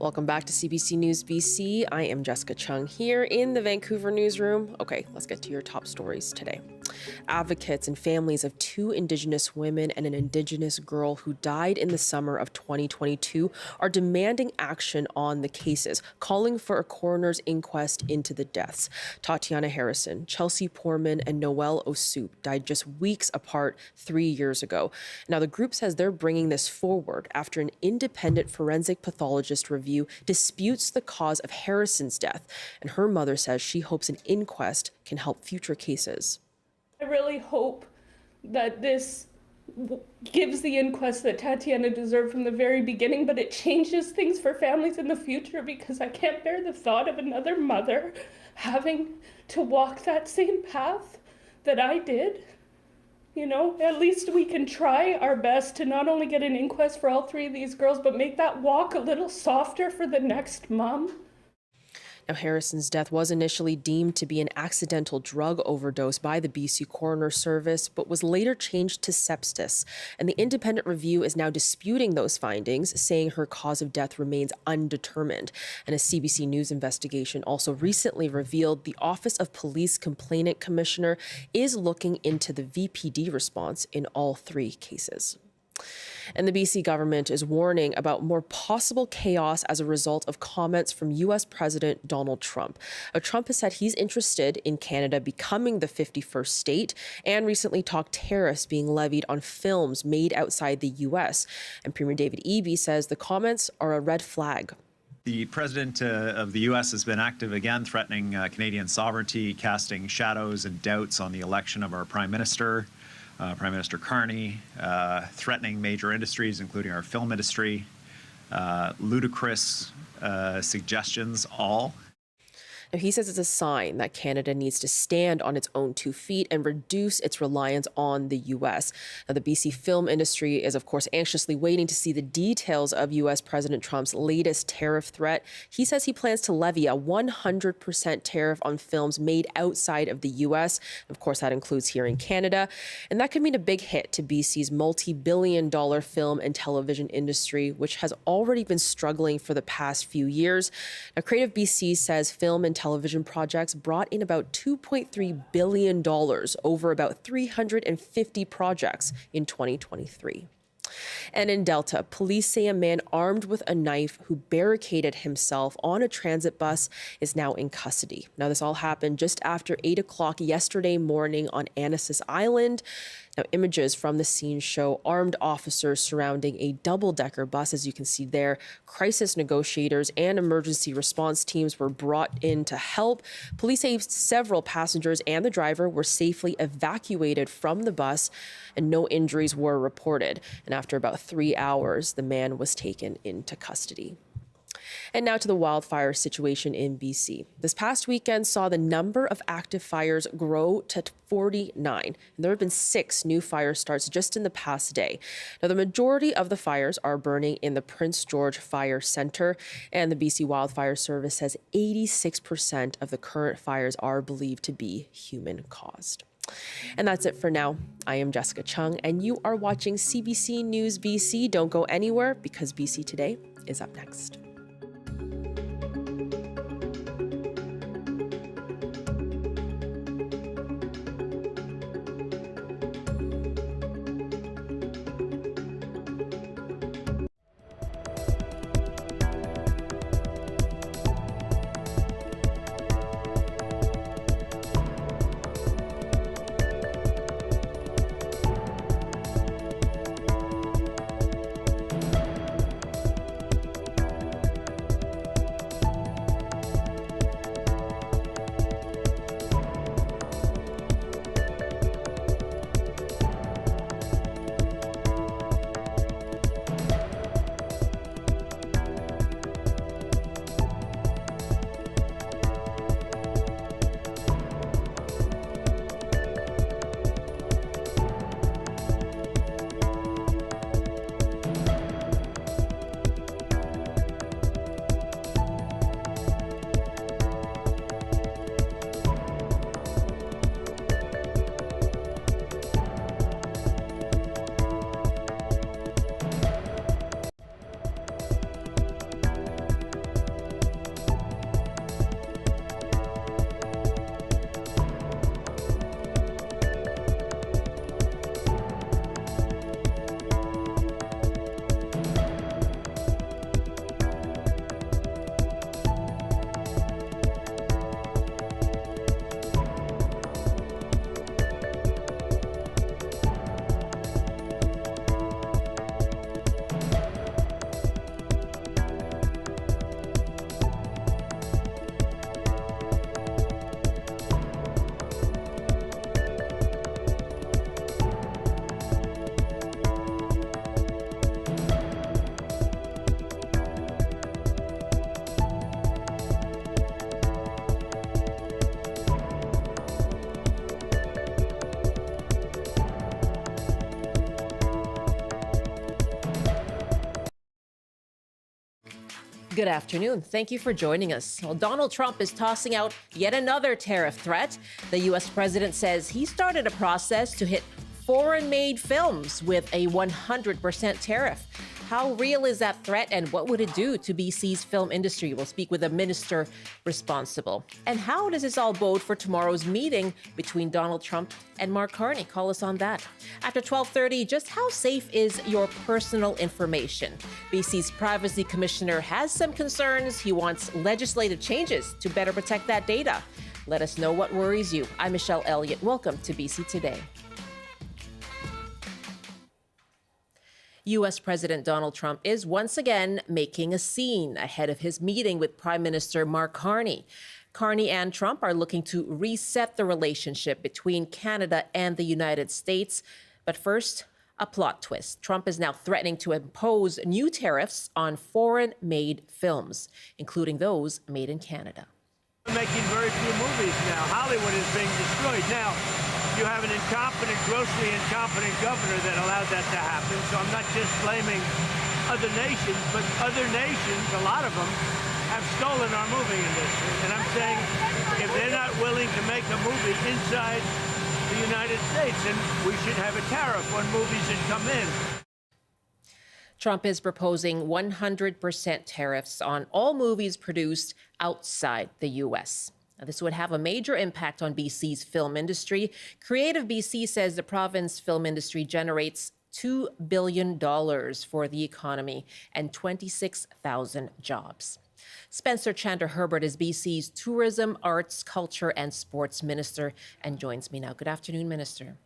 Welcome back to CBC News BC. I am Jessica Chung here in the Vancouver newsroom. Okay, let's get to your top stories today. Advocates and families of two Indigenous women and an Indigenous girl who died in the summer of 2022 are demanding action on the cases, calling for a coroner's inquest into the deaths. Tatiana Harrison, Chelsea Poorman, and Noelle Osoup died just weeks apart 3 years ago. Now, the group says they're bringing this forward after an independent forensic pathologist review disputes the cause of Harrison's death, and her mother says she hopes an inquest can help future cases. I really hope that this gives the inquest that Tatiana deserved from the very beginning, but it changes things for families in the future, because I can't bear the thought of another mother having to walk that same path that I did. You know, at least we can try our best to not only get an inquest for all three of these girls, but make that walk a little softer for the next mom. Now, Harrison's death was initially deemed to be an accidental drug overdose by the BC Coroner Service, but was later changed to sepsis. And the independent review is now disputing those findings, saying her cause of death remains undetermined. And a CBC News investigation also recently revealed the Office of Police Complainant Commissioner is looking into the VPD response in all three cases. And the BC government is warning about more possible chaos as a result of comments from U.S. President Donald Trump. Trump has said he's interested in Canada becoming the 51st state and recently talked tariffs being levied on films made outside the U.S. And Premier David Eby says the comments are a red flag. The president of the U.S. has been active again, threatening Canadian sovereignty, casting shadows and doubts on the election of our Prime Minister. Prime Minister Carney, threatening major industries, including our film industry, ludicrous suggestions, all. Now, he says it's a sign that Canada needs to stand on its own 2 feet and reduce its reliance on the U.S. Now, the BC film industry is, of course, anxiously waiting to see the details of U.S. President Trump's latest tariff threat. He says he plans to levy a 100% tariff on films made outside of the U.S. Of course, that includes here in Canada. And that could mean a big hit to BC's multi-billion-dollar film and television industry, which has already been struggling for the past few years. Now, Creative BC says film and television projects brought in about $2.3 billion over about 350 projects in 2023. And in Delta, police say a man armed with a knife who barricaded himself on a transit bus is now in custody. Now, this all happened just after 8 o'clock yesterday morning on Annacis Island. Now, images from the scene show armed officers surrounding a double-decker bus, as you can see there. Crisis negotiators and emergency response teams were brought in to help. Police say several passengers and the driver were safely evacuated from the bus, and no injuries were reported. And after about 3 hours, the man was taken into custody. And now to the wildfire situation in BC. This past weekend saw the number of active fires grow to 49. And there have been 6 new fire starts just in the past day. Now, the majority of the fires are burning in the Prince George Fire Centre, and the BC Wildfire Service says 86% of the current fires are believed to be human-caused. And that's it for now. I am Jessica Chung, and you are watching CBC News BC. Don't go anywhere, because BC Today is up next. Good afternoon. Thank you for joining us. Well, Donald Trump is tossing out yet another tariff threat. The U.S. president says he started a process to hit foreign-made films with a 100% tariff. How real is that threat, and what would it do to BC's film industry? We'll speak with a minister responsible. And how does this all bode for tomorrow's meeting between Donald Trump and Mark Carney? Call us on that. After 12:30, just how safe is your personal information? BC's Privacy Commissioner has some concerns. He wants legislative changes to better protect that data. Let us know what worries you. I'm Michelle Elliott. Welcome to BC Today. U.S. President Donald Trump is once again making a scene ahead of his meeting with Prime Minister Mark Carney. Carney and Trump are looking to reset the relationship between Canada and the United States. But first, a plot twist. Trump is now threatening to impose new tariffs on foreign-made films, including those made in Canada. We're making very few movies now. Hollywood is being destroyed. Now, you have an incompetent, grossly incompetent governor that allowed that to happen. So I'm not just blaming other nations, but other nations, a lot of them, have stolen our movie industry. And I'm saying if they're not willing to make a movie inside the United States, then we should have a tariff on movies that come in. Trump is proposing 100% tariffs on all movies produced outside the U.S. Now, this would have a major impact on BC's film industry. Creative BC says the province film industry generates $2 billion for the economy and 26,000 jobs. Spencer Chandler-Herbert is BC's Tourism, Arts, Culture and Sports Minister and joins me now. Good afternoon, Minister.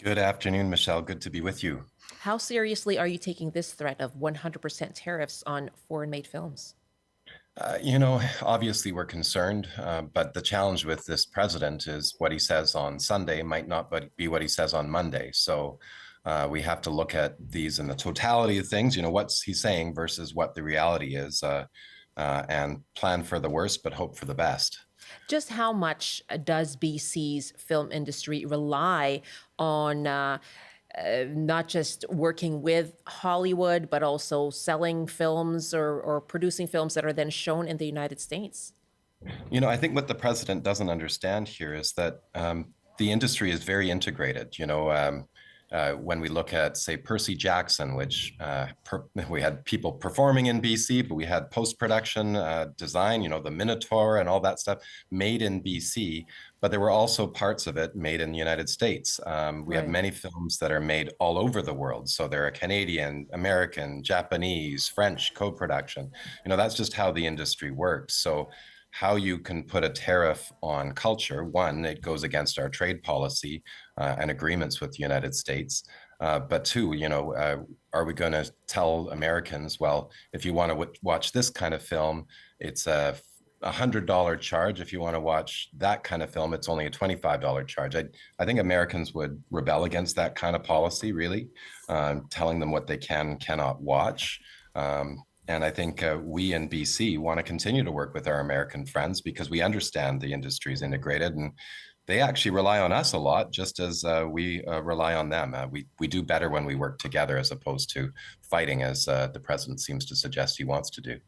Good afternoon, Michelle. Good to be with you. How seriously are you taking this threat of 100% tariffs on foreign-made films? Obviously we're concerned, but the challenge with this president is what he says on Sunday might not be what he says on Monday. So we have to look at these in the totality of things, what's he saying versus what the reality is, and plan for the worst, but hope for the best. Just how much does BC's film industry rely on not just working with Hollywood, but also selling films or producing films that are then shown in the United States? I think what the president doesn't understand here is that the industry is very integrated. When we look at, say, Percy Jackson, which we had people performing in BC, but we had post-production design, the Minotaur and all that stuff made in BC, but there were also parts of it made in the United States. We have many films that are made all over the world. So there are Canadian, American, Japanese, French co-production. That's just how the industry works. So how you can put a tariff on culture, one, it goes against our trade policy and agreements with the United States. But two, are we going to tell Americans, well, if you want to watch this kind of film, it's a $100 charge. If you want to watch that kind of film, it's only a $25 charge. I think Americans would rebel against that kind of policy, really, telling them what they cannot watch. And I think we in BC want to continue to work with our American friends because we understand the industry is integrated and they actually rely on us a lot, just as we rely on them. We do better when we work together as opposed to fighting, as the president seems to suggest he wants to do.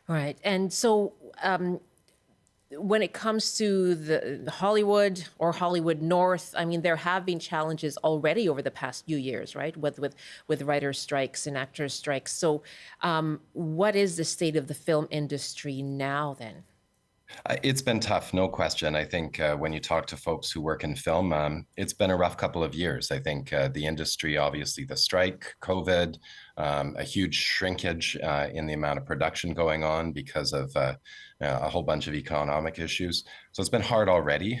All right. And so when it comes to the Hollywood or Hollywood North, I mean, there have been challenges already over the past few years, right? With writers' strikes and actors' strikes. So what is the state of the film industry now then? It's been tough, no question. I think when you talk to folks who work in film, it's been a rough couple of years. I think the industry, obviously the strike, COVID, a huge shrinkage in the amount of production going on because of a whole bunch of economic issues. So it's been hard already.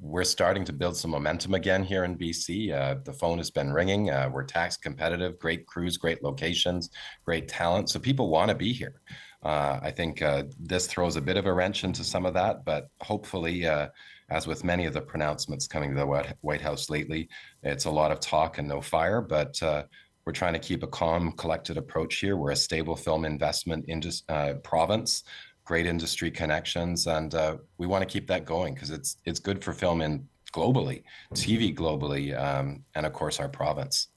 We're starting to build some momentum again here in BC. The phone has been ringing. We're tax competitive, great crews, great locations, great talent. So people want to be here. I think this throws a bit of a wrench into some of that, but hopefully, as with many of the pronouncements coming to the White House lately, it's a lot of talk and no fire, but we're trying to keep a calm, collected approach here. We're a stable film investment province, great industry connections, and we want to keep that going because it's good for film globally, TV globally, and of course our province.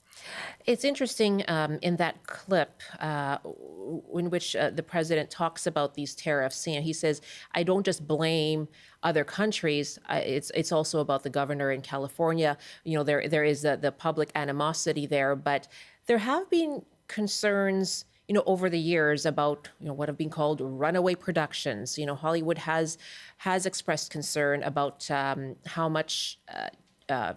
It's interesting in that clip in which the president talks about these tariffs. He says, "I don't just blame other countries. It's also about the governor in California. There is the public animosity there, but there have been concerns." Over the years about what have been called runaway productions. Hollywood has expressed concern about how much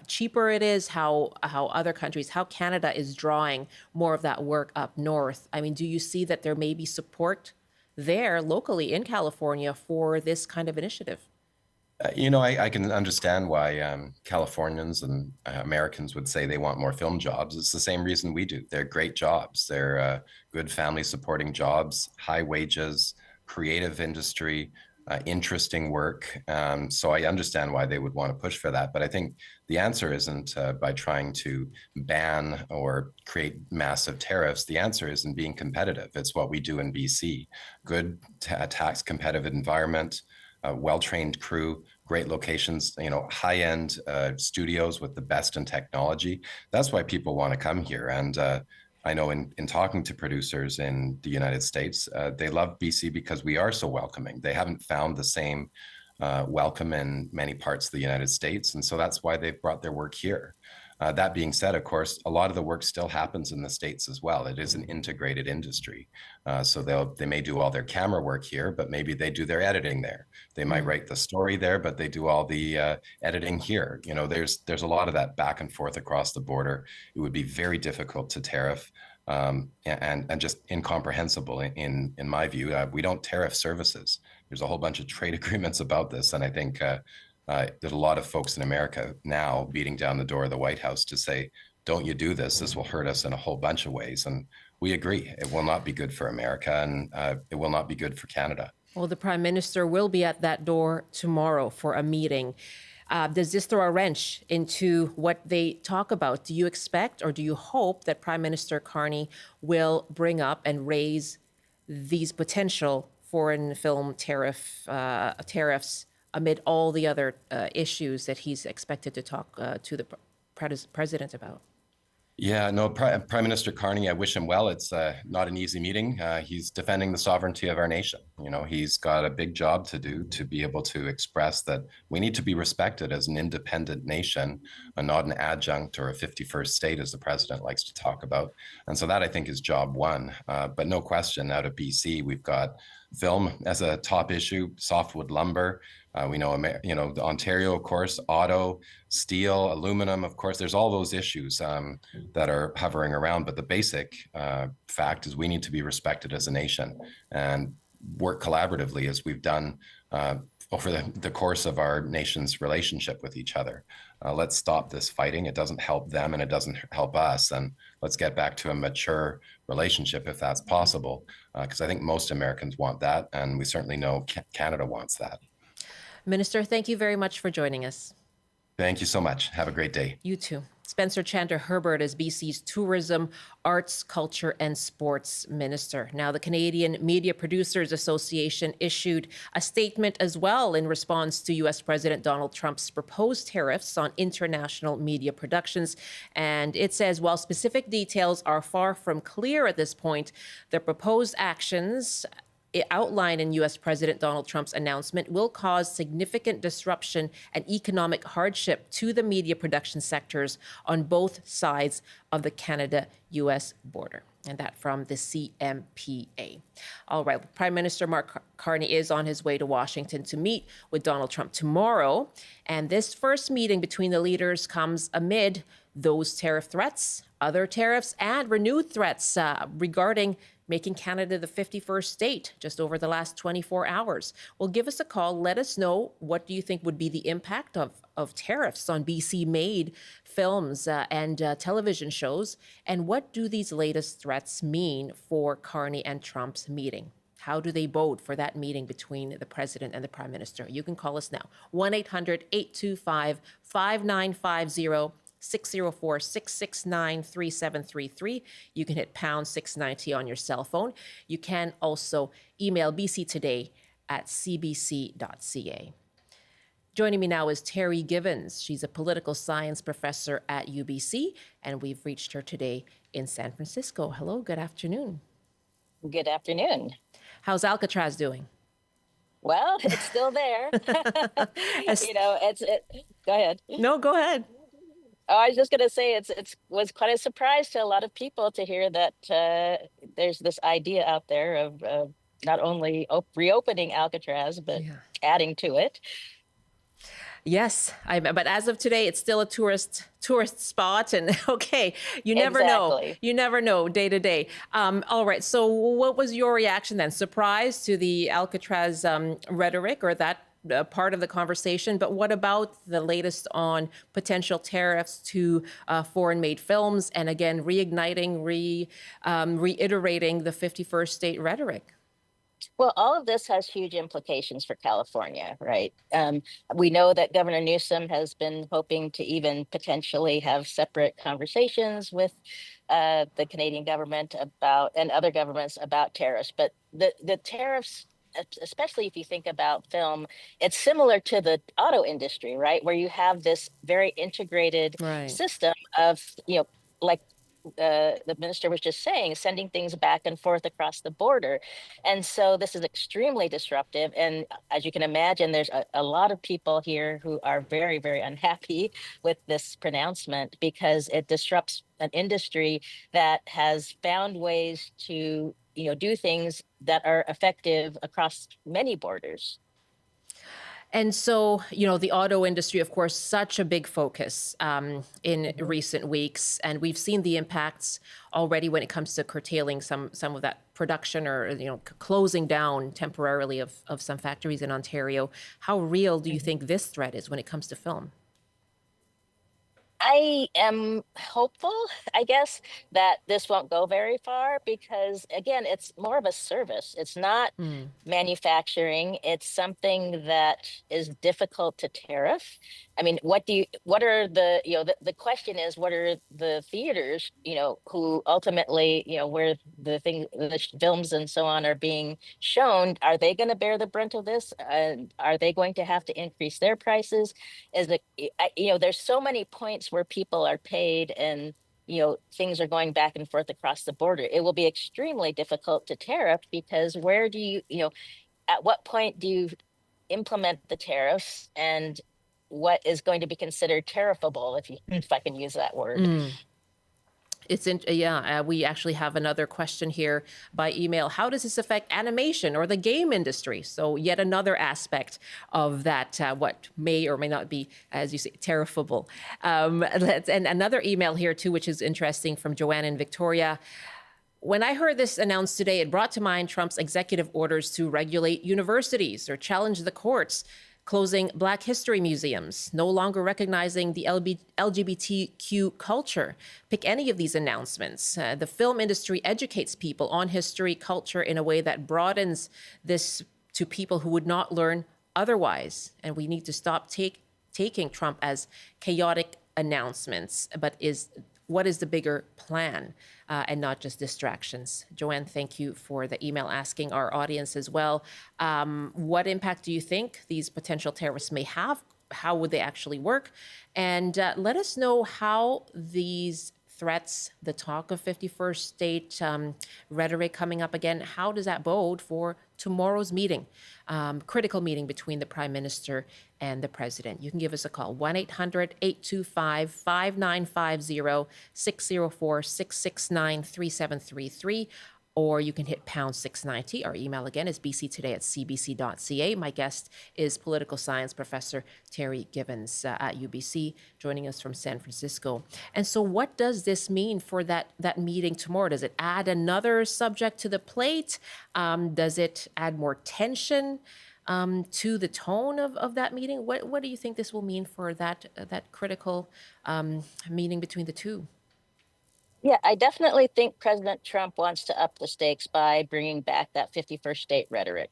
cheaper it is, how other countries, how Canada is drawing more of that work up north. I mean, do you see that there may be support there locally in California for this kind of initiative? I can understand why Californians and Americans would say they want more film jobs. It's the same reason we do. They're great jobs. They're good family supporting jobs, high wages, creative industry, interesting work. So I understand why they would want to push for that. But I think the answer isn't by trying to ban or create massive tariffs. The answer is in being competitive. It's what we do in BC. Good tax competitive environment, well-trained crew, great locations, high-end studios with the best in technology. That's why people want to come here. And I know in talking to producers in the United States, they love BC because we are so welcoming. They haven't found the same welcome in many parts of the United States. And so that's why they've brought their work here. That being said, of course, a lot of the work still happens in the States as well. It is an integrated industry. So they may do all their camera work here, but maybe they do their editing there. They might write the story there, but they do all the editing here. There's a lot of that back and forth across the border. It would be very difficult to tariff and just incomprehensible in my view. We don't tariff services. There's a whole bunch of trade agreements about this. And I think there's a lot of folks in America now beating down the door of the White House to say, don't you do this? This will hurt us in a whole bunch of ways. And we agree. It will not be good for America, and it will not be good for Canada. Well, the Prime Minister will be at that door tomorrow for a meeting. Does this throw a wrench into what they talk about? Do you expect or do you hope that Prime Minister Carney will bring up and raise these potential foreign film tariffs amid all the other issues that he's expected to talk to the president about? Yeah, no, Prime Minister Carney, I wish him well. It's not an easy meeting. He's defending the sovereignty of our nation. He's got a big job to do to be able to express that we need to be respected as an independent nation and not an adjunct or a 51st state, as the president likes to talk about. And so that, I think, is job one. But no question, out of BC, we've got film as a top issue, softwood lumber. We know, Ontario, of course, auto, steel, aluminum, of course, there's all those issues that are hovering around. But the basic fact is we need to be respected as a nation and work collaboratively as we've done over the course of our nation's relationship with each other. Let's stop this fighting. It doesn't help them and it doesn't help us. And let's get back to a mature relationship if that's possible, because I think most Americans want that. And we certainly know Canada wants that. Minister, thank you very much for joining us. Thank you so much. Have a great day. You too. Spencer Chandler Herbert is BC's Tourism, Arts, Culture and Sports Minister. Now, the Canadian Media Producers Association issued a statement as well in response to U.S. President Donald Trump's proposed tariffs on international media productions. And it says, while specific details are far from clear at this point, the proposed actions outlined in U.S. President Donald Trump's announcement will cause significant disruption and economic hardship to the media production sectors on both sides of the Canada-U.S. border. And that from the CMPA. All right, Prime Minister Mark Carney is on his way to Washington to meet with Donald Trump tomorrow. And this first meeting between the leaders comes amid those tariff threats, other tariffs, and renewed threats regarding making Canada the 51st state just over the last 24 hours. Well, give us a call. Let us know, what do you think would be the impact of tariffs on BC-made films and television shows? And what do these latest threats mean for Carney and Trump's meeting? How do they bode for that meeting between the president and the prime minister? You can call us now, 1-800-825-5950. 604-669-3733. You can hit pound 690 on your cell phone. You can also email bctoday@cbc.ca. Joining me now is Terri Givens. She's a political science professor at UBC, and we've reached her today in San Francisco. Hello, good afternoon. Good afternoon. How's Alcatraz doing? Well, it's still there. As- Go ahead. No, go ahead. Oh, I was just going to say it was quite a surprise to a lot of people to hear that there's this idea out there of not only reopening Alcatraz, but adding to it. Yes, but as of today, it's still a tourist spot, and okay, you never know. You never know day to day. All right. So, what was your reaction then? Surprise to the Alcatraz rhetoric, or that part of the conversation? But what about the latest on potential tariffs to foreign-made films, and again, reigniting, reiterating the 51st state rhetoric? Well, all of this has huge implications for California, right? We know that Governor Newsom has been hoping to even potentially have separate conversations with the Canadian government about and other governments about tariffs. But the tariffs, especially if you think about film, it's similar to the auto industry, right? Where you have this very integrated system of, like the minister was just saying, sending things back and forth across the border. And so this is extremely disruptive. And as you can imagine, there's a lot of people here who are very, very unhappy with this pronouncement because it disrupts an industry that has found ways to, do things that are effective across many borders. And so, the auto industry, of course, such a big focus in recent weeks. And we've seen the impacts already when it comes to curtailing some of that production or, closing down temporarily of some factories in Ontario. How real do you think this threat is when it comes to film? I am hopeful, I guess, that this won't go very far because, again, it's more of a service. It's not manufacturing. It's something that is difficult to tariff. I mean, what are the question is, what are the theaters, who ultimately, where the films and so on are being shown, are they going to bear the brunt of this? Are they going to have to increase their prices? There's so many points where people are paid and things are going back and forth across the border. It will be extremely difficult to tariff because where do you at what point do you implement the tariffs and what is going to be considered tariffable, if I can use that word. We actually have another question here by email. How does this affect animation or the game industry? So yet another aspect of that, what may or may not be, as you say, tariffable. And another email here too, which is interesting, from Joanne in Victoria. When I heard this announced today, it brought to mind Trump's executive orders to regulate universities or challenge the courts, closing Black history museums, no longer recognizing the LGBTQ culture. Pick any of these announcements. The film industry educates people on history, culture in a way that broadens this to people who would not learn otherwise. And we need to stop taking Trump as chaotic announcements, but what is the bigger plan and not just distractions? Joanne, thank you for the email asking our audience as well. What impact do you think these potential tariffs may have? How would they actually work? And let us know how these threats, the talk of 51st state rhetoric coming up again, how does that bode for tomorrow's meeting, critical meeting between the Prime Minister and the President? You can give us a call, 1-800-825-5950, 604-669-3733, or you can hit pound 690. Our email again is bctoday@cbc.ca. My guest is political science professor Terri Givens at UBC, joining us from San Francisco. And so what does this mean for that meeting tomorrow? Does it add another subject to the plate? Does it add more tension to the tone of that meeting? What do you think this will mean for that critical meeting between the two? Yeah, I definitely think President Trump wants to up the stakes by bringing back that 51st state rhetoric.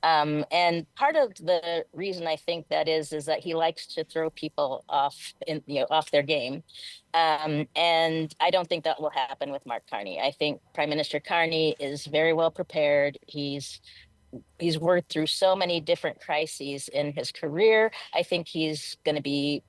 And part of the reason I think that is that he likes to throw people off their game. And I don't think that will happen with Mark Carney. I think Prime Minister Carney is very well prepared. He's he's worked through so many different crises in his career. I think he's going to be,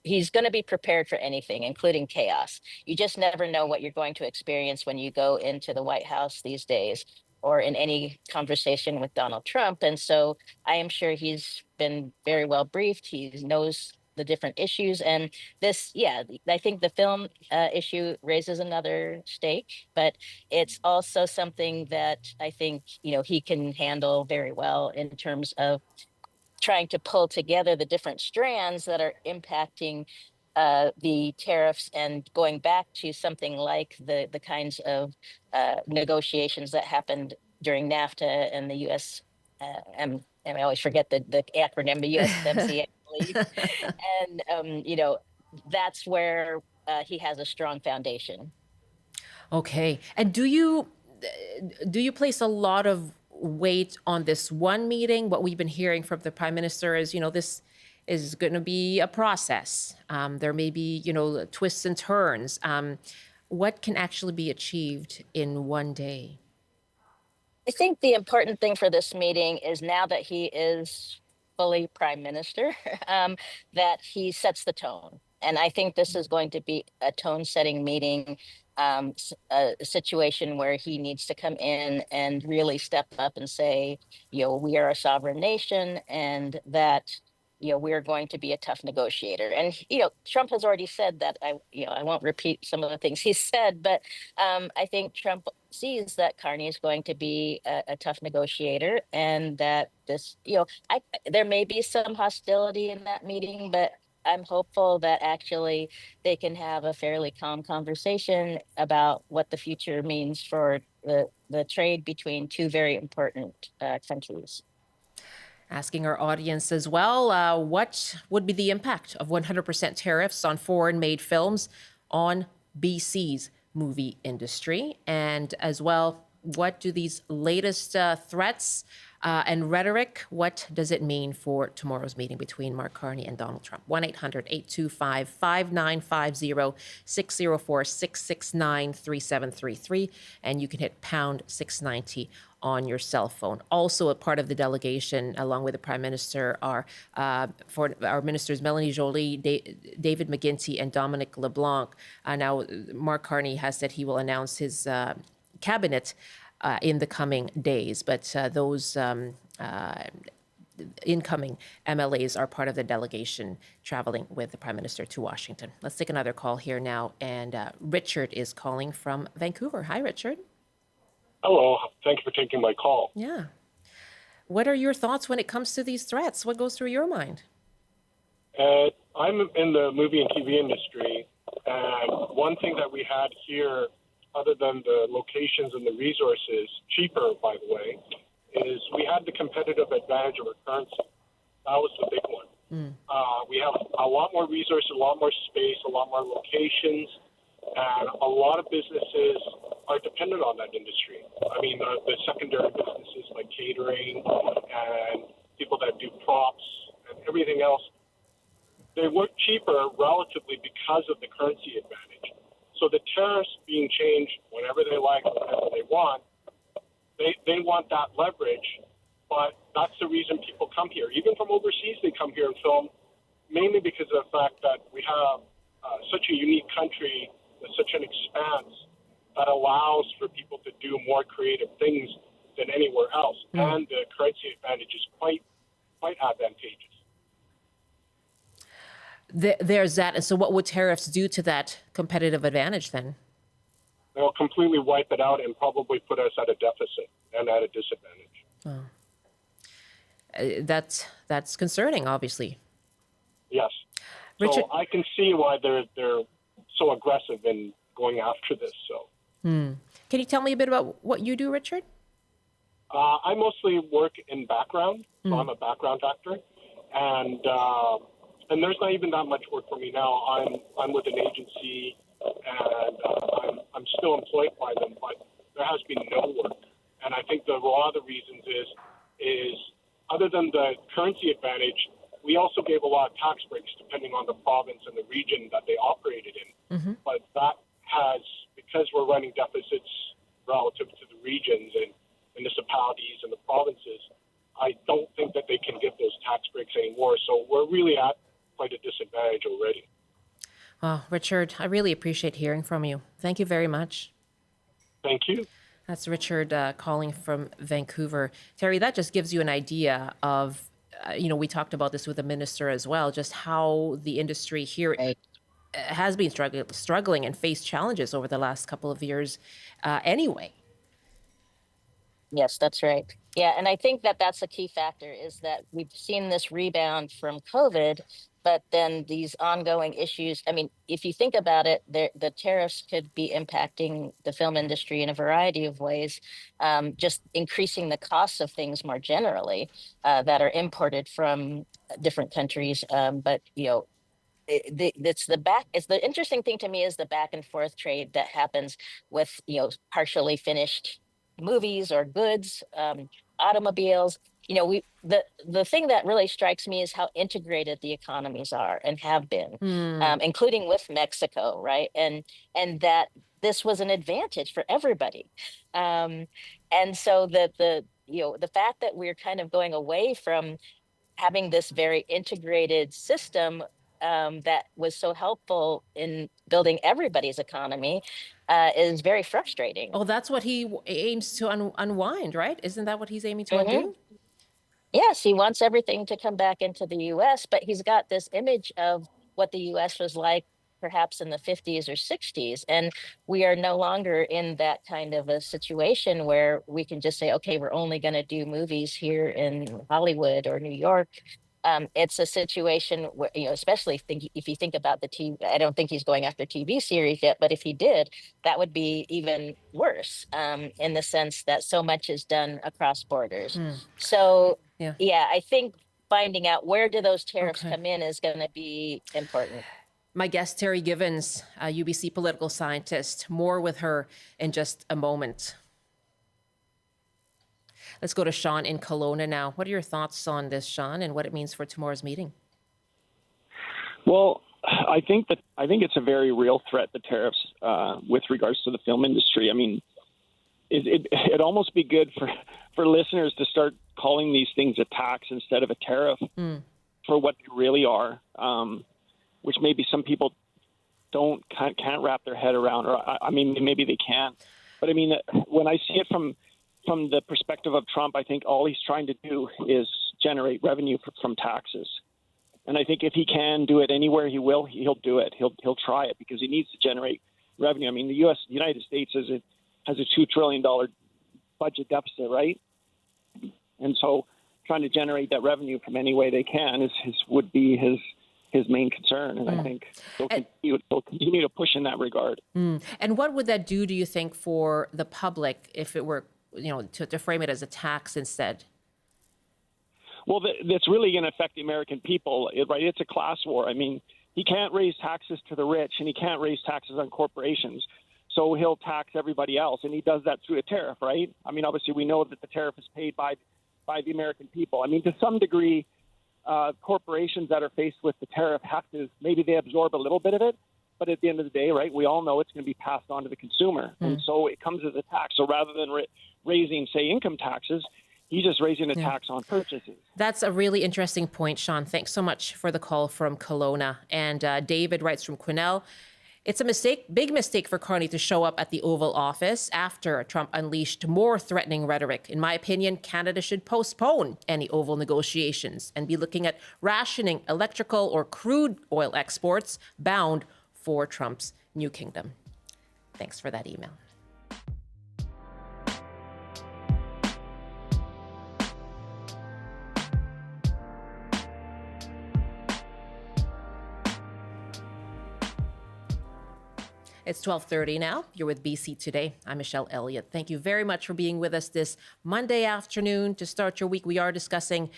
he's going to be prepared for anything, including chaos. You just never know what you're going to experience when you go into the White House these days, or in any conversation with Donald Trump. And so I am sure he's been very well briefed. He knows the different issues. And this, yeah, I think the film issue raises another stake, but it's also something that I think, he can handle very well in terms of trying to pull together the different strands that are impacting the tariffs, and going back to something like the kinds of negotiations that happened during NAFTA and the U.S. And I always forget the acronym, the USMCA, I believe. And that's where he has a strong foundation. Okay. And do you place a lot of weight on this one meeting? What we've been hearing from the Prime Minister is, this is going to be a process. There may be, twists and turns. What can actually be achieved in one day? I think the important thing for this meeting is, now that he is fully Prime Minister, that he sets the tone. And I think this is going to be a tone-setting meeting, a situation where he needs to come in and really step up and say, we are a sovereign nation, and that we're going to be a tough negotiator. And Trump has already said that. I won't repeat some of the things he said, but I think Trump sees that Carney is going to be a tough negotiator, and that this, there may be some hostility in that meeting, but I'm hopeful that actually they can have a fairly calm conversation about what the future means for the trade between two very important countries. Asking our audience as well, what would be the impact of 100% tariffs on foreign-made films on BC's movie industry? And as well, what do these latest threats and rhetoric, what does it mean for tomorrow's meeting between Mark Carney and Donald Trump? 1-800-825-5950, 604-669-3733, and you can hit pound 690 on your cell phone. Also a part of the delegation, along with the Prime Minister, are for our ministers Melanie Joly, David McGuinty, and Dominic LeBlanc. Now, Mark Carney has said he will announce his cabinet in the coming days, but those incoming MLAs are part of the delegation traveling with the Prime Minister to Washington. Let's take another call here now, and Richard is calling from Vancouver. Hi, Richard. Hello. Thank you for taking my call. Yeah. What are your thoughts when it comes to these threats? What goes through your mind? I'm in the movie and TV industry, and one thing that we had here, other than the locations and the resources, cheaper, by the way, is we had the competitive advantage of our currency. That was the big one. We have a lot more resources, a lot more space, a lot more locations, and a lot of businesses are dependent on that industry. I mean, the secondary businesses like catering and people that do props and everything else, they work cheaper relatively because of the currency advantage. So the tariffs being changed whenever they like, whenever they want, they want that leverage, but that's the reason people come here. Even from overseas, they come here and film, mainly because of the fact that we have such a unique country with such an expanse that allows for people to do more creative things than anywhere else. And the currency advantage is quite advantageous. There's that. And so what would tariffs do to that competitive advantage then? They'll completely wipe it out and probably put us at a deficit and at a disadvantage. That's concerning, obviously. Yes. Richard, so I can see why they're so aggressive in going after this. So, can you tell me a bit about what you do, Richard? I mostly work in background, so I'm a background actor, and there's not even that much work for me now. I'm with an agency, and I'm still employed by them, but there has been no work. And I think a lot of the reasons is other than the currency advantage, we also gave a lot of tax breaks depending on the province and the region that they operated in. But that has, because we're running deficits relative to the regions, and municipalities and the provinces, I don't think that they can give those tax breaks anymore. So we're really at quite a disadvantage already. Well, Richard, I really appreciate hearing from you. Thank you very much. Thank you. That's Richard calling from Vancouver. Terri, that just gives you an idea of, we talked about this with the minister as well, just how the industry here has been struggling and faced challenges over the last couple of years anyway. Yes, that's right. Yeah, and I think that that's a key factor, is that we've seen this rebound from COVID, but then these ongoing issues. I mean, if you think about it, the tariffs could be impacting the film industry in a variety of ways, just increasing the costs of things more generally that are imported from different countries. But it's the interesting thing to me is the back and forth trade that happens with partially finished movies or goods, automobiles. The thing that really strikes me is how integrated the economies are and have been, including with Mexico, right? And that this was an advantage for everybody. And so the fact that we're kind of going away from having this very integrated system that was so helpful in building everybody's economy is very frustrating. Oh, that's what he aims to unwind, right? Isn't that what he's aiming to undo? Yes, he wants everything to come back into the U.S., but he's got this image of what the U.S. was like perhaps in the 50s or 60s. And we are no longer in that kind of a situation where we can just say, okay, we're only going to do movies here in Hollywood or New York. It's a situation where, especially if you think about the TV, I don't think he's going after TV series yet, but if he did, that would be even worse in the sense that so much is done across borders. So, yeah, I think finding out where do those tariffs come in is going to be important. My guest, Terri Givens, a UBC political scientist. More with her in just a moment. Let's go to Sean in Kelowna now. What are your thoughts on this, Sean, and what it means for tomorrow's meeting? Well, I think it's a very real threat, the tariffs, with regards to the film industry. I mean, it'd almost be good for listeners to start calling these things a tax instead of a tariff for what they really are, which maybe some people can't wrap their head around, or I mean, maybe they can. But I mean, when I see it from the perspective of Trump, I think all he's trying to do is generate revenue from taxes. And I think if he can do it anywhere, he'll do it. He'll try it because he needs to generate revenue. I mean, the United States has a $2 trillion budget deficit, right? And so trying to generate that revenue from any way they can would be his main concern. And I think he'll continue to push in that regard. And what would that do you think, for the public if it were, to frame it as a tax instead? Well, that's really going to affect the American people, right? It's a class war. I mean, he can't raise taxes to the rich, and he can't raise taxes on corporations. So he'll tax everybody else, and he does that through a tariff, right? I mean, obviously, we know that the tariff is paid by the American people. I mean, to some degree, corporations that are faced with the tariff maybe they absorb a little bit of it, but at the end of the day, right, we all know it's going to be passed on to the consumer. And so it comes as a tax. So rather than raising, say, income taxes, he's just raising a tax on purchases. That's a really interesting point, Sean. Thanks so much for the call from Kelowna. And David writes from Quesnel. It's a big mistake for Carney to show up at the Oval Office after Trump unleashed more threatening rhetoric. In my opinion, Canada should postpone any Oval negotiations and be looking at rationing electrical or crude oil exports bound for Trump's new kingdom. Thanks for that email. It's 12:30 now. You're with BC Today. I'm Michelle Elliott. Thank you very much for being with us this Monday afternoon to start your week. We are discussing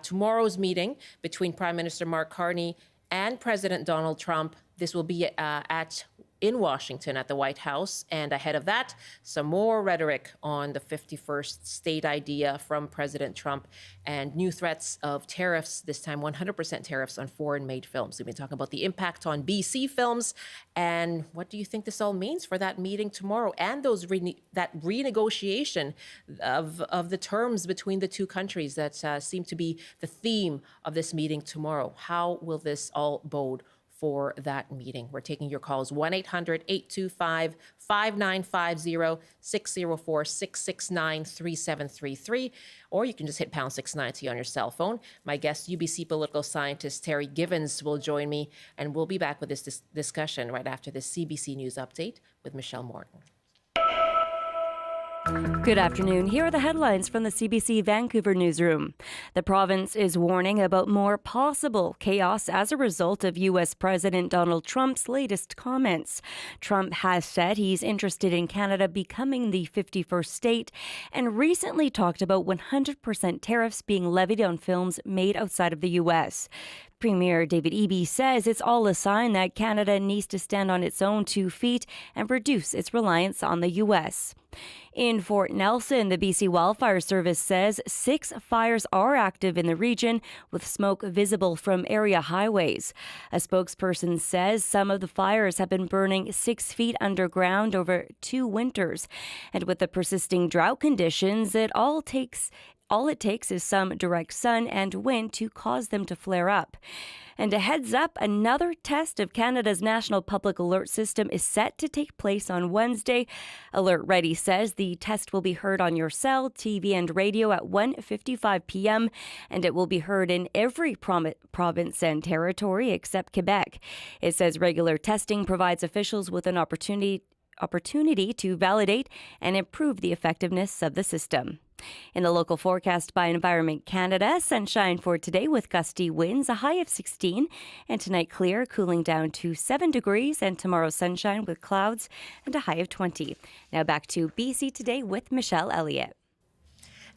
tomorrow's meeting between Prime Minister Mark Carney and President Donald Trump. This will be at in Washington at the White House. And ahead of that, some more rhetoric on the 51st state idea from President Trump and new threats of tariffs, this time 100% tariffs on foreign-made films. We've been talking about the impact on BC films, and what do you think this all means for that meeting tomorrow and those that renegotiation of the terms between the two countries that seem to be the theme of this meeting tomorrow? How will this all bode for that meeting? We're taking your calls, 1-800-825-5950, 604-669-3733, or you can just hit pound 690 on your cell phone. My guest, UBC political scientist Terri Givens, will join me, and we'll be back with this discussion right after this CBC News Update with Michelle Morton. Good afternoon. Here are the headlines from the CBC Vancouver newsroom. The province is warning about more possible chaos as a result of U.S. President Donald Trump's latest comments. Trump has said he's interested in Canada becoming the 51st state and recently talked about 100% tariffs being levied on films made outside of the U.S. Premier David Eby says it's all a sign that Canada needs to stand on its own 2 feet and reduce its reliance on the U.S. In Fort Nelson, the BC Wildfire Service says 6 fires are active in the region, with smoke visible from area highways. A spokesperson says some of the fires have been burning 6 feet underground over 2 winters. And with the persisting drought conditions, all it takes is some direct sun and wind to cause them to flare up. And a heads up, another test of Canada's National Public Alert System is set to take place on Wednesday. Alert Ready says the test will be heard on your cell, TV, and radio at 1:55 p.m., and it will be heard in every province and territory except Quebec. It says regular testing provides officials with an opportunity to validate and improve the effectiveness of the system. In the local forecast by Environment Canada, sunshine for today with gusty winds, a high of 16, and tonight clear, cooling down to 7 degrees, and tomorrow sunshine with clouds and a high of 20. Now back to BC Today with Michelle Elliott.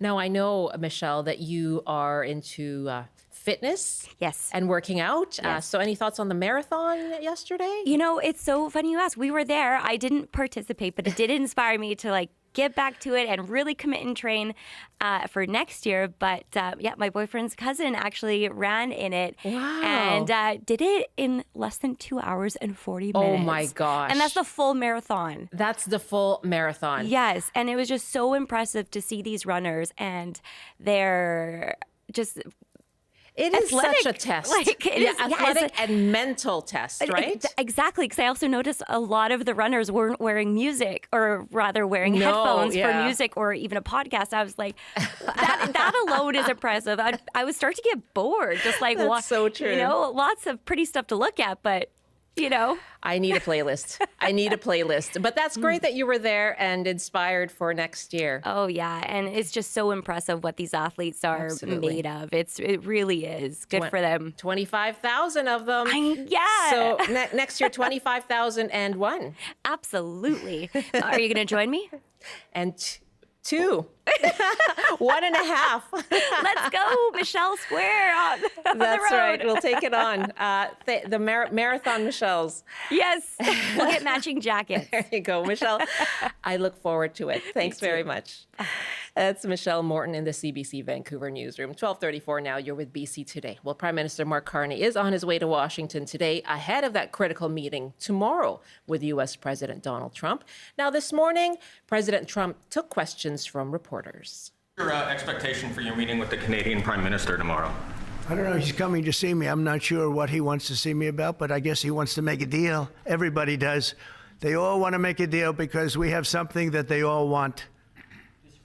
Now, I know, Michelle, that you are into fitness. Yes. And working out. Yes. So any thoughts on the marathon yesterday? You know, it's so funny you ask. We were there. I didn't participate, but it did inspire me to get back to it and really commit and train for next year. But my boyfriend's cousin actually ran in it. Wow. And did it in less than 2 hours and 40 minutes. Oh my gosh. And that's the full marathon. That's the full marathon. Yes. And it was just so impressive to see these runners, and they're just... It is athletic. such a test. Athletic and mental test, right? Exactly, because I also noticed a lot of the runners weren't wearing music, or rather wearing headphones for music or even a podcast. I was like, that alone is impressive. I would start to get bored, just like, That's so true. You know, lots of pretty stuff to look at, but you know. I need a playlist. But that's great that you were there and inspired for next year. Oh, yeah. And it's just so impressive what these athletes are made of. It really is. Good for them. 25,000 of them. Yeah. So next year, 25,001. Absolutely. Are you going to join me? And 2. 1.5. Let's go, Michelle Square on That's the road. right. We'll take it on. The Marathon Michelles. Yes. We'll get matching jackets. There you go, Michelle. I look forward to it. Thanks very much. That's Michelle Morton in the CBC Vancouver newsroom. 12:34 now. You're with BC Today. Well, Prime Minister Mark Carney is on his way to Washington today ahead of that critical meeting tomorrow with U.S. President Donald Trump. Now, this morning, President Trump took questions from reporters. Your expectation for your meeting with the Canadian Prime Minister tomorrow? I don't know. He's coming to see me. I'm not sure what he wants to see me about, but I guess he wants to make a deal. Everybody does. They all want to make a deal because we have something that they all want.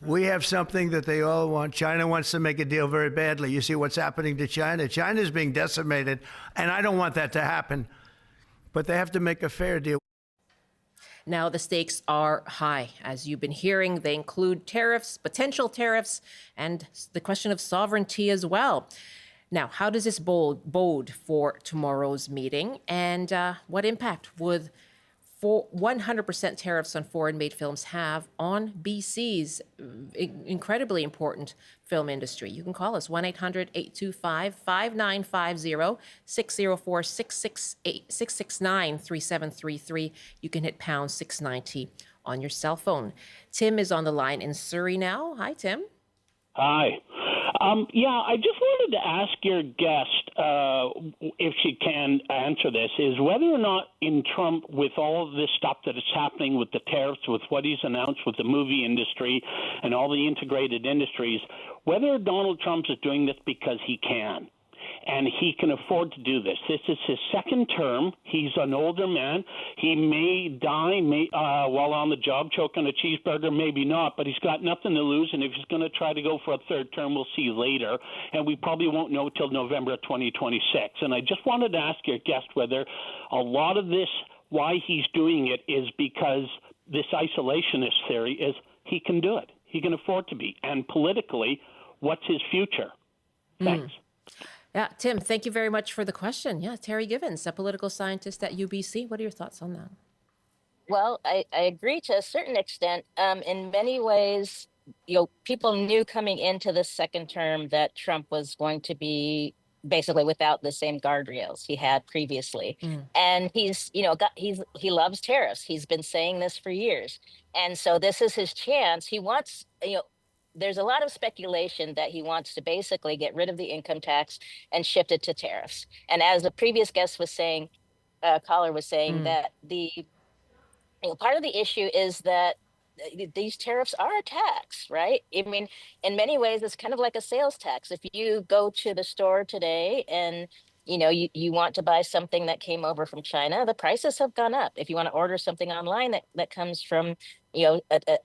We have something that they all want. China wants to make a deal very badly. You see what's happening to China? China's being decimated, and I don't want that to happen. But they have to make a fair deal. Now, the stakes are high. As you've been hearing, they include tariffs, potential tariffs, and the question of sovereignty as well. Now, how does this bode for tomorrow's meeting, and what impact would 100% tariffs on foreign-made films have on BC's incredibly important film industry. You can call us 1-800-825-5950, 604-669-3733. You can hit pound 690 on your cell phone. Tim is on the line in Surrey now. Hi, Tim. Hi. I just wanted to ask your guest, if she can answer this, is whether or not in Trump, with all of this stuff that is happening with the tariffs, with what he's announced with the movie industry and all the integrated industries, whether Donald Trump is doing this because he can. And he can afford to do this. This is his second term. He's an older man. He may die while on the job, choking a cheeseburger, maybe not, but he's got nothing to lose. And if he's going to try to go for a third term, we'll see later. And we probably won't know till November of 2026. And I just wanted to ask your guest whether a lot of this, why he's doing it, is because this isolationist theory is he can do it. He can afford to be. And politically, what's his future? Thanks. Yeah, Tim, thank you very much for the question. Yeah, Terri Givens, a political scientist at UBC. What are your thoughts on that? Well, I agree to a certain extent. In many ways, people knew coming into the second term that Trump was going to be basically without the same guardrails he had previously. And he loves tariffs. He's been saying this for years. And so this is his chance. He wants, there's a lot of speculation that he wants to basically get rid of the income tax and shift it to tariffs. And as the previous guest was saying, caller was saying, that the part of the issue is that these tariffs are a tax, right? I mean, in many ways, it's kind of like a sales tax. If you go to the store today and you want to buy something that came over from China, the prices have gone up. If you want to order something online that comes from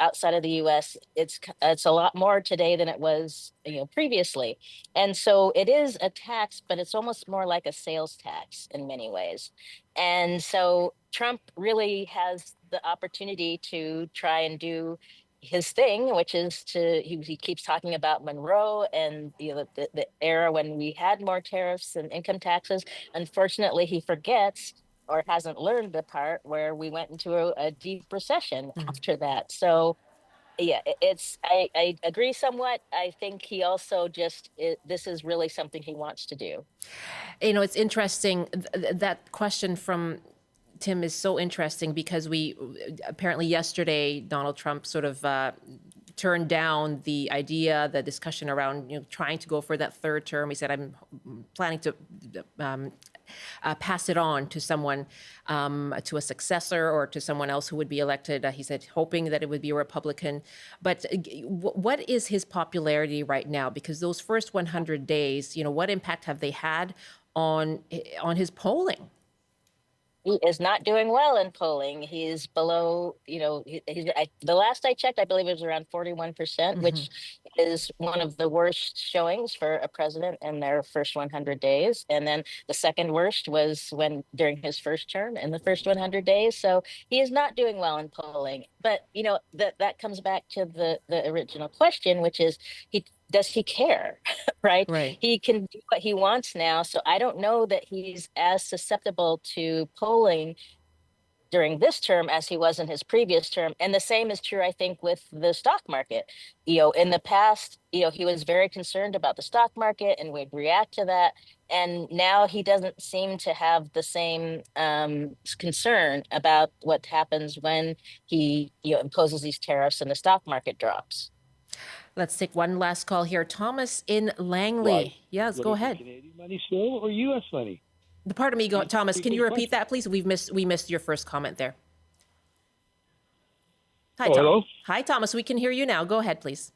outside of the U.S., it's a lot more today than it was previously. And so it is a tax, but it's almost more like a sales tax in many ways. And so Trump really has the opportunity to try and do his thing, which is he keeps talking about Monroe and the era when we had more tariffs and income taxes. Unfortunately, he forgets or hasn't learned the part where we went into a deep recession after that. So yeah, I agree somewhat. I think he also this is really something he wants to do. It's interesting, that question from Tim is so interesting because apparently yesterday, Donald Trump sort of turned down the discussion around trying to go for that third term. He said, I'm planning to pass it on to someone, to a successor or to someone else who would be elected. He said, hoping that it would be a Republican. But what is his popularity right now? Because those first 100 days, what impact have they had on his polling? He is not doing well in polling. He's below, the last I checked, I believe it was around 41%, which is one of the worst showings for a president in their first 100 days. And then the second worst was during his first term in the first 100 days. So he is not doing well in polling. But, that comes back to the original question, which is does he care, right? He can do what he wants now. So I don't know that he's as susceptible to polling during this term as he was in his previous term. And the same is true, I think, with the stock market. In the past, he was very concerned about the stock market and would react to that. And now he doesn't seem to have the same concern about what happens when he imposes these tariffs and the stock market drops. Let's take one last call here. Thomas in Langley. Yes, go ahead. Canadian money still or U.S. money? Pardon me, Thomas. Can you repeat that, please? We missed your first comment there. Hi, Thomas. Hello? Hi, Thomas. We can hear you now. Go ahead, please.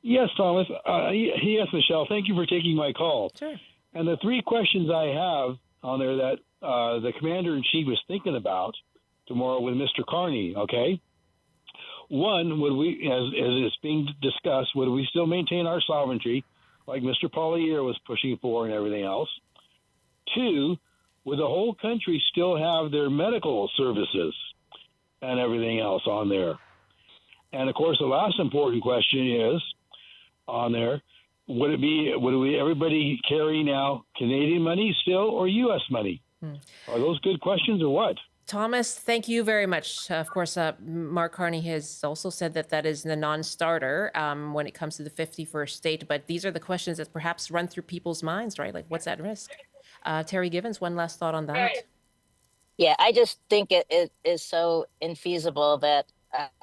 Yes, Thomas. Yes, Michelle. Thank you for taking my call. Sure. And the three questions I have on there that the commander-in-chief was thinking about tomorrow with Mr. Carney, okay? One, would we, as it's being discussed, would we still maintain our sovereignty like Mr. Poilievre was pushing for and everything else? Two, would the whole country still have their medical services and everything else on there? And, of course, the last important question is on there, would everybody carry now Canadian money still or U.S. money? Are those good questions or what? Thomas, thank you very much. Of course, Mark Carney has also said that that is a non-starter when it comes to the 51st state. But these are the questions that perhaps run through people's minds, right? Like, what's at risk? Terri Givens, one last thought on that. Yeah, I just think it is so infeasible that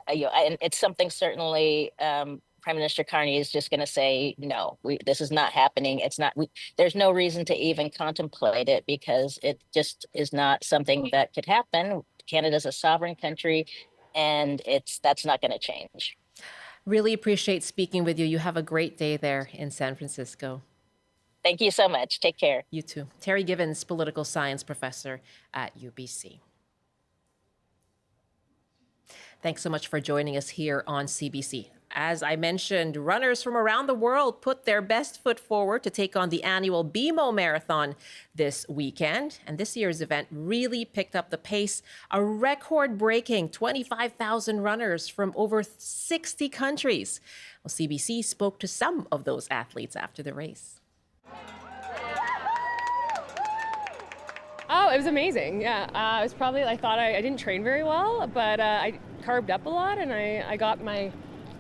and it's something certainly Prime Minister Carney is just going to say no. This is not happening. It's not. There's no reason to even contemplate it because it just is not something that could happen. Canada's a sovereign country, and that's not going to change. Really appreciate speaking with you. You have a great day there in San Francisco. Thank you so much. Take care. You too. Terri Givens, political science professor at UBC. Thanks so much for joining us here on CBC. As I mentioned, runners from around the world put their best foot forward to take on the annual Beimo Marathon this weekend. And this year's event really picked up the pace. A record-breaking 25,000 runners from over 60 countries. Well, CBC spoke to some of those athletes after the race. Oh, it was amazing. Yeah, it was probably, I thought I didn't train very well, but I carved up a lot and I got my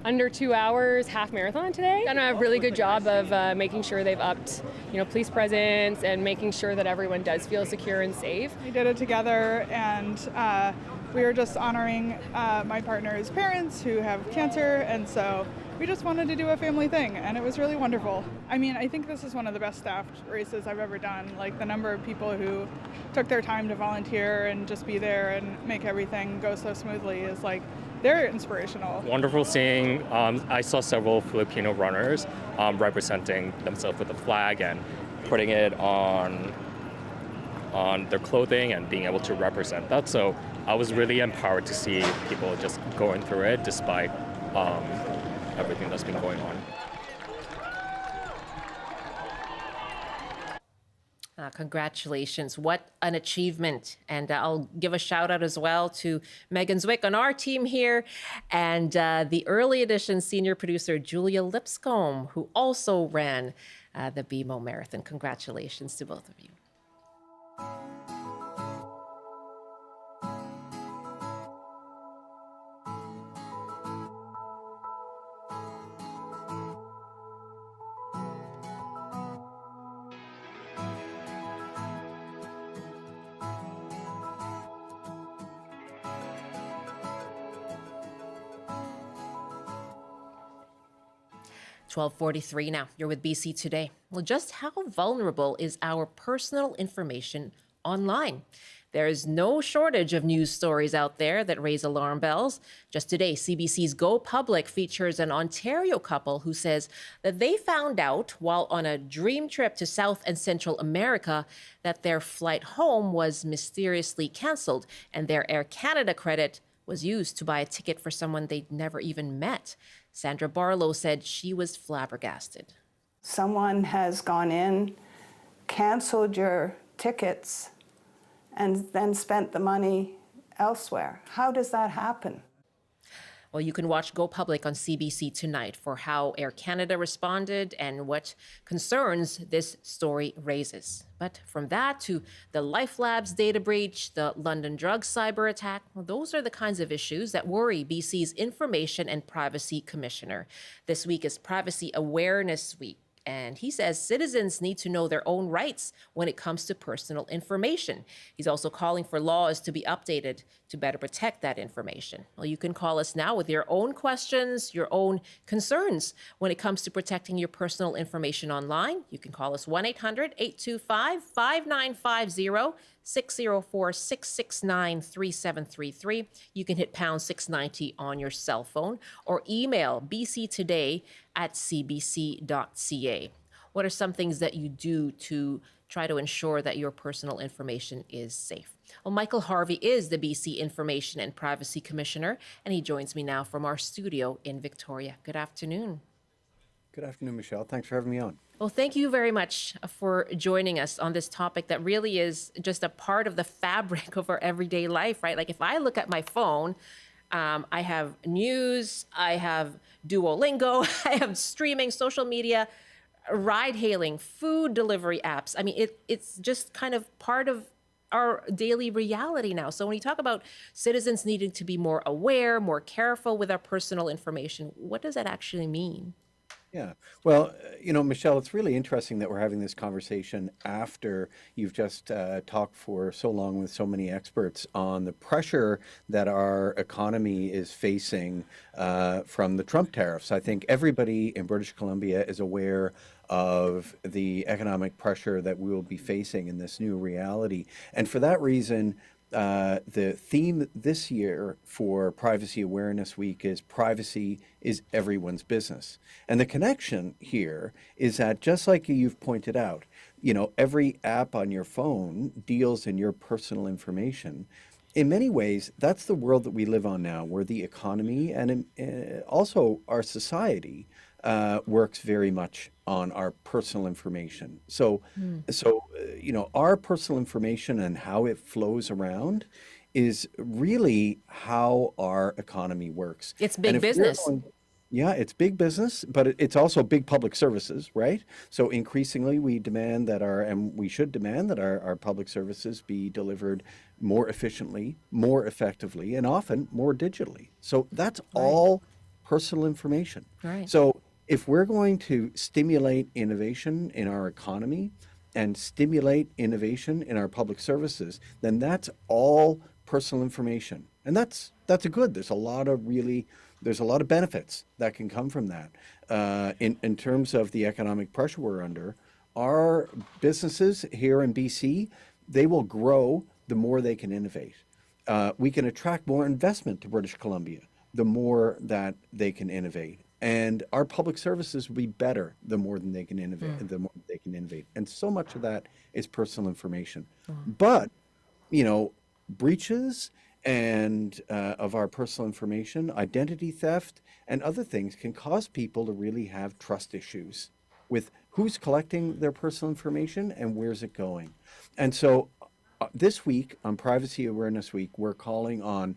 under 2 hours half marathon today. Done a really good job of making sure they've upped, police presence and making sure that everyone does feel secure and safe. We did it together, and we were just honoring my partner's parents who have cancer, and so we just wanted to do a family thing, and it was really wonderful. I mean, I think this is one of the best staffed races I've ever done. Like, the number of people who took their time to volunteer and just be there and make everything go so smoothly is like, they're inspirational. Wonderful seeing. I saw several Filipino runners representing themselves with the flag and putting it on their clothing and being able to represent that. So I was really empowered to see people just going through it despite everything that's been going on. Congratulations. What an achievement. And I'll give a shout out as well to Megan Zwick on our team here and the early edition senior producer, Julia Lipscomb, who also ran the Beimo Marathon. Congratulations to both of you. .43 now. You're with BC Today. Well, just how vulnerable is our personal information online? There is no shortage of news stories out there that raise alarm bells. Just today, CBC's Go Public features an Ontario couple who says that they found out while on a dream trip to South and Central America that their flight home was mysteriously canceled and their Air Canada credit was used to buy a ticket for someone they'd never even met. Sandra Barlow said she was flabbergasted. Someone has gone in, canceled your tickets, and then spent the money elsewhere. How does that happen? Well, you can watch Go Public on CBC tonight for how Air Canada responded and what concerns this story raises. But from that to the Life Labs data breach, the London drug cyber attack, well, those are the kinds of issues that worry BC's Information and Privacy Commissioner. This week is Privacy Awareness Week. And he says citizens need to know their own rights when it comes to personal information. He's also calling for laws to be updated to better protect that information. Well, you can call us now with your own questions, your own concerns when it comes to protecting your personal information online. You can call us 1-800-825-5950, 604-669-3733. You can hit pound 690 on your cell phone or email bctoday@cbc.ca. What are some things that you do to try to ensure that your personal information is safe? Well, Michael Harvey is the BC Information and Privacy Commissioner, and he joins me now from our studio in Victoria. Good afternoon. Good afternoon, Michelle. Thanks for having me on. Well, thank you very much for joining us on this topic that really is just a part of the fabric of our everyday life, right? Like if I look at my phone, I have news, I have Duolingo, I have streaming, social media, ride hailing, food delivery apps. I mean, it's just kind of part of our daily reality now. So when you talk about citizens needing to be more aware, more careful with our personal information, what does that actually mean? Yeah. Well, Michelle, it's really interesting that we're having this conversation after you've just talked for so long with so many experts on the pressure that our economy is facing from the Trump tariffs. I think everybody in British Columbia is aware of the economic pressure that we will be facing in this new reality. And for that reason, the theme this year for Privacy Awareness Week is privacy is everyone's business. And the connection here is that, just like you've pointed out, every app on your phone deals in your personal information. In many ways, that's the world that we live on now, where the economy and also our society works very much on our personal information. So, our personal information and how it flows around is really how our economy works. It's big business. Yeah, it's big business, but it's also big public services, right? So increasingly we demand that we should demand that our public services be delivered more efficiently, more effectively, and often more digitally. So that's all personal information. Right. So if we're going to stimulate innovation in our economy and stimulate innovation in our public services, then that's all personal information. And that's a good. There's a lot of benefits that can come from that. In terms of the economic pressure we're under, our businesses here in BC, they will grow the more they can innovate. We can attract more investment to British Columbia the more that they can innovate. And our public services will be better the more than they can innovate. The more they can innovate, and so much of that is personal information. But breaches and of our personal information, identity theft, and other things can cause people to really have trust issues with who's collecting their personal information and where's it going. And so this week on Privacy Awareness Week, we're calling on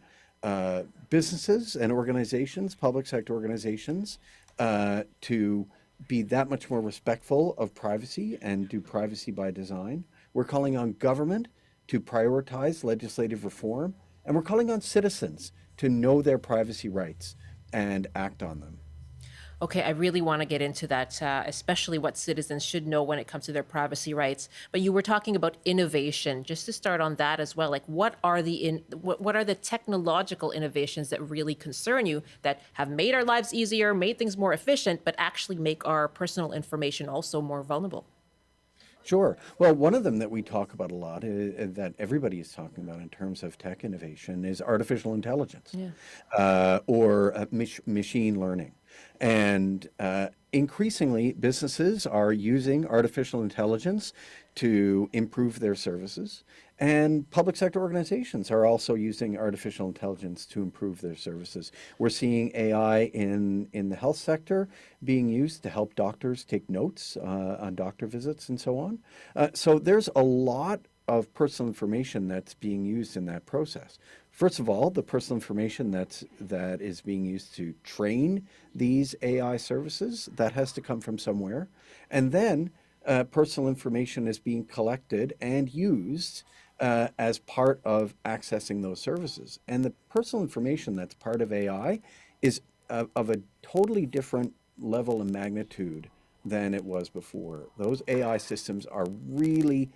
businesses and organizations, public sector organizations, to be that much more respectful of privacy and do privacy by design. We're calling on government to prioritize legislative reform, and we're calling on citizens to know their privacy rights and act on them. Okay, I really want to get into that, especially what citizens should know when it comes to their privacy rights. But you were talking about innovation. Just to start on that as well, like what are the technological innovations that really concern you, that have made our lives easier, made things more efficient, but actually make our personal information also more vulnerable? Sure. Well, one of them that we talk about a lot, that everybody is talking about in terms of tech innovation, is artificial intelligence, or machine learning. And increasingly, businesses are using artificial intelligence to improve their services. And public sector organizations are also using artificial intelligence to improve their services. We're seeing AI in the health sector being used to help doctors take notes on doctor visits and so on. So there's a lot of personal information that's being used in that process. First of all, the personal information that is being used to train these AI services, that has to come from somewhere. And then personal information is being collected and used as part of accessing those services. And the personal information that's part of AI is of a totally different level and magnitude than it was before. Those AI systems are really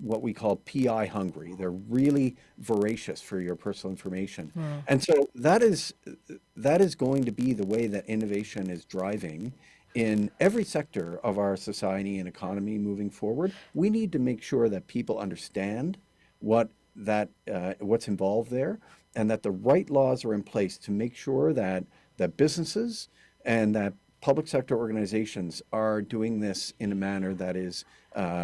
what we call PI hungry. They're really voracious for your personal information. And so that is going to be the way that innovation is driving in every sector of our society and economy moving forward. We need to make sure that people understand what's involved there, and that the right laws are in place to make sure that businesses and that public sector organizations are doing this in a manner that is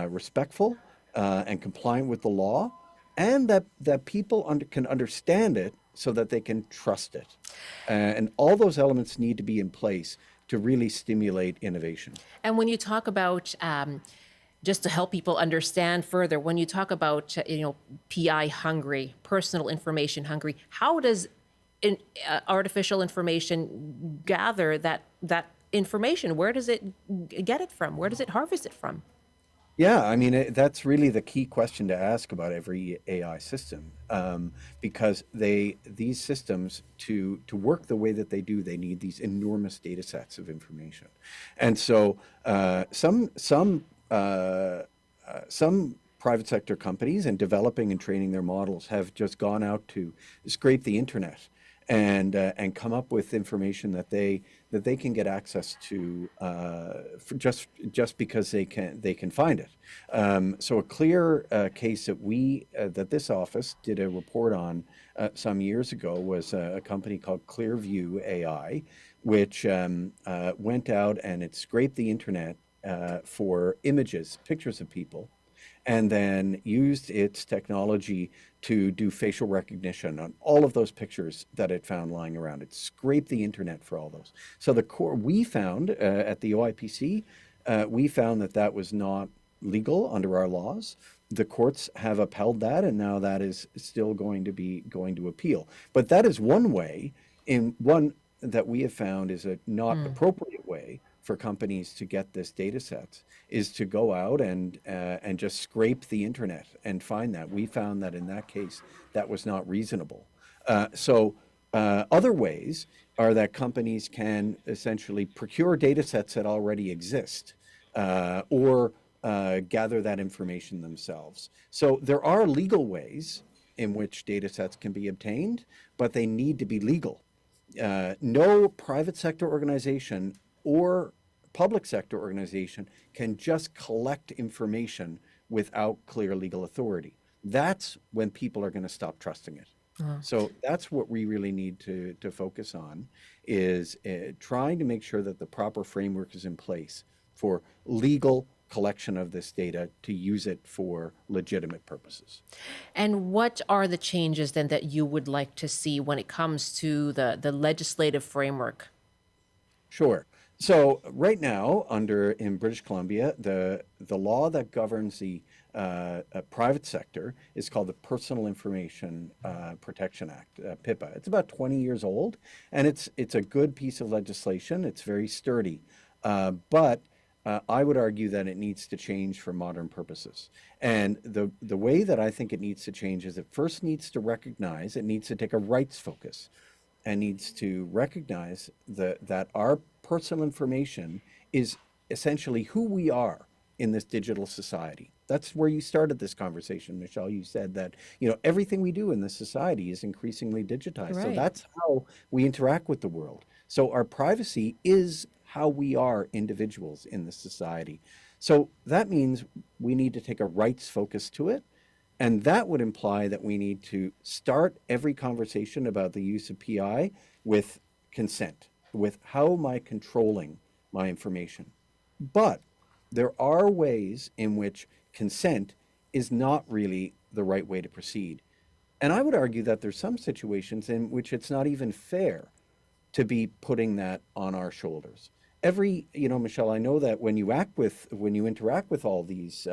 respectful and compliant with the law, and that people can understand it so that they can trust it. And all those elements need to be in place to really stimulate innovation. And when you talk about, just to help people understand further, when you talk about, PI hungry, personal information hungry, how does artificial information gather that information? Where does it get it from? Where does it harvest it from? Yeah, I mean, that's really the key question to ask about every AI system, because these systems to work the way that they do, they need these enormous data sets of information, and so some private sector companies in developing and training their models have just gone out to scrape the internet and come up with information that they can get access to for just because they can find it. So a clear case that this office did a report on some years ago was a company called Clearview AI, which went out and it scraped the internet for images, pictures of people, and then used its technology to do facial recognition on all of those pictures that it found lying around. It scraped the internet for all those. So the core we found at the OIPC, we found that was not legal under our laws. The courts have upheld that, and now that is still going to appeal. But that is one way, one that we have found is a not appropriate way for companies to get this data set, is to go out and just scrape the internet and find that. We found that in that case, that was not reasonable. Other ways are that companies can essentially procure data sets that already exist, or gather that information themselves. So there are legal ways in which data sets can be obtained, but they need to be legal. No private sector organization or public sector organization can just collect information without clear legal authority. That's when people are going to stop trusting it. So that's what we really need to focus on, is trying to make sure that the proper framework is in place for legal collection of this data to use it for legitimate purposes. And what are the changes then that you would like to see when it comes to the legislative framework? Sure. So right now, in British Columbia, the law that governs the private sector is called the Personal Information Protection Act, PIPA. It's about 20 years old, and it's a good piece of legislation. It's very sturdy, but I would argue that it needs to change for modern purposes. And the way that I think it needs to change is it first needs to recognize, it needs to take a rights focus, and needs to recognize that our personal information is essentially who we are in this digital society. That's where you started this conversation, Michelle. You said that, everything we do in this society is increasingly digitized. Right. So that's how we interact with the world. So our privacy is how we are individuals in this society. So that means we need to take a rights focus to it. And that would imply that we need to start every conversation about the use of PI with consent, with how am I controlling my information. But there are ways in which consent is not really the right way to proceed. And I would argue that there's some situations in which it's not even fair to be putting that on our shoulders. Michelle, I know that when you interact with all these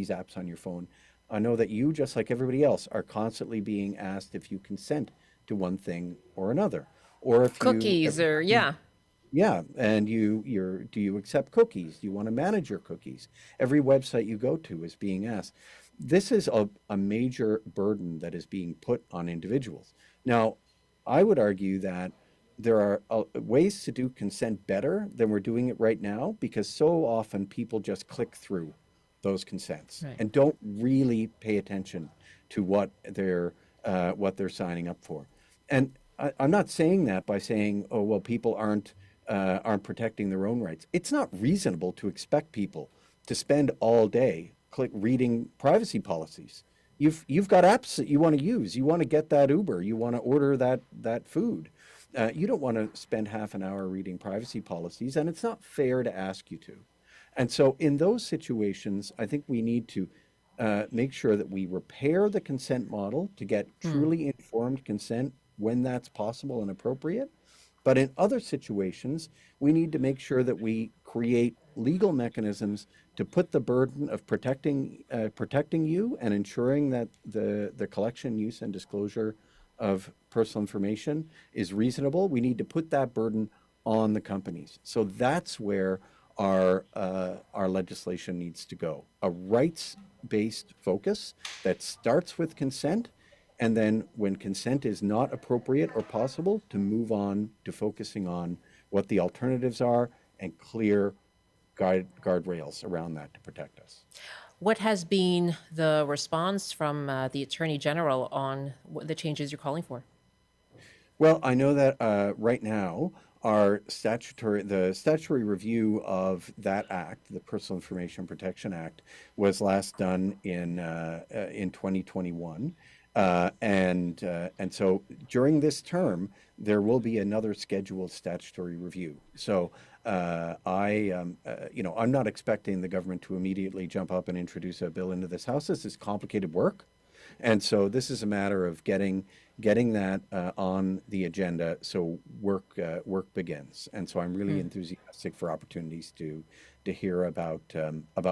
apps on your phone, I know that you, just like everybody else, are constantly being asked if you consent to one thing or another, or if Cookies yeah, and do you accept cookies? Do you want to manage your cookies? Every website you go to is being asked. This is a major burden that is being put on individuals. Now, I would argue that there are ways to do consent better than we're doing it right now, because so often people just click through those consents and don't really pay attention to what they're signing up for. And I'm not saying that by saying, oh, well, people aren't protecting their own rights. It's not reasonable to expect people to spend all day reading privacy policies. You've got apps that you want to use. You want to get that Uber. You want to order that food. You don't want to spend half an hour reading privacy policies, and it's not fair to ask you to. And so in those situations, I think we need to make sure that we repair the consent model to get truly informed consent when that's possible and appropriate. But in other situations, we need to make sure that we create legal mechanisms to put the burden of protecting you and ensuring that the collection, use, and disclosure of personal information is reasonable. We need to put that burden on the companies. So that's where our legislation needs to go. A rights-based focus that starts with consent, and then when consent is not appropriate or possible, to move on to focusing on what the alternatives are and clear guardrails around that to protect us. What has been the response from the Attorney General on the changes you're calling for? Well, I know that right now, the statutory review of that act, the Personal Information Protection Act, was last done in 2021. And so during this term, there will be another scheduled statutory review. So I'm not expecting the government to immediately jump up and introduce a bill into this House. This is complicated work. And so this is a matter of getting that on the agenda so work begins. And so I'm really enthusiastic for opportunities to hear about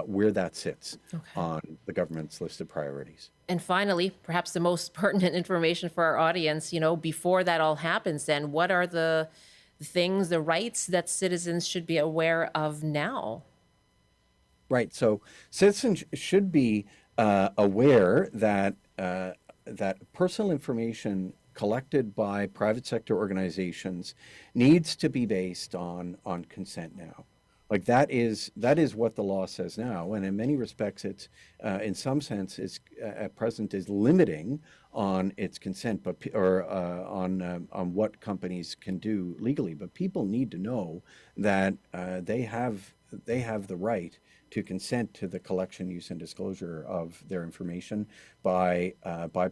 where that sits on the government's list of priorities. And finally, perhaps the most pertinent information for our audience, before that all happens, then what are the things, the rights that citizens should be aware of now? Right. So citizens should be aware that personal information collected by private sector organizations needs to be based on consent now. Like that is what the law says now, and in many respects, it's in some sense is at present is limiting on its consent, on what companies can do legally. But people need to know that they have the right to consent to the collection, use, and disclosure of their information by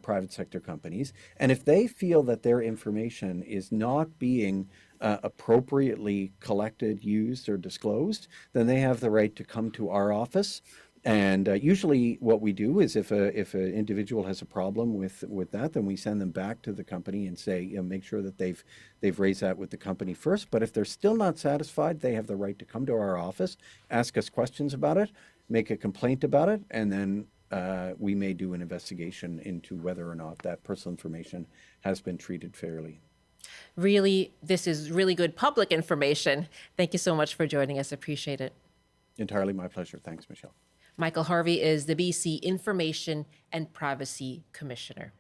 private sector companies. And if they feel that their information is not being appropriately collected, used, or disclosed, then they have the right to come to our office. And usually what we do is if an individual has a problem with that, then we send them back to the company and say, make sure that they've raised that with the company first. But if they're still not satisfied, they have the right to come to our office, ask us questions about it, make a complaint about it, and then we may do an investigation into whether or not that personal information has been treated fairly. Really, this is really good public information. Thank you so much for joining us. Appreciate it. Entirely my pleasure. Thanks, Michelle. Michael Harvey is the BC Information and Privacy Commissioner.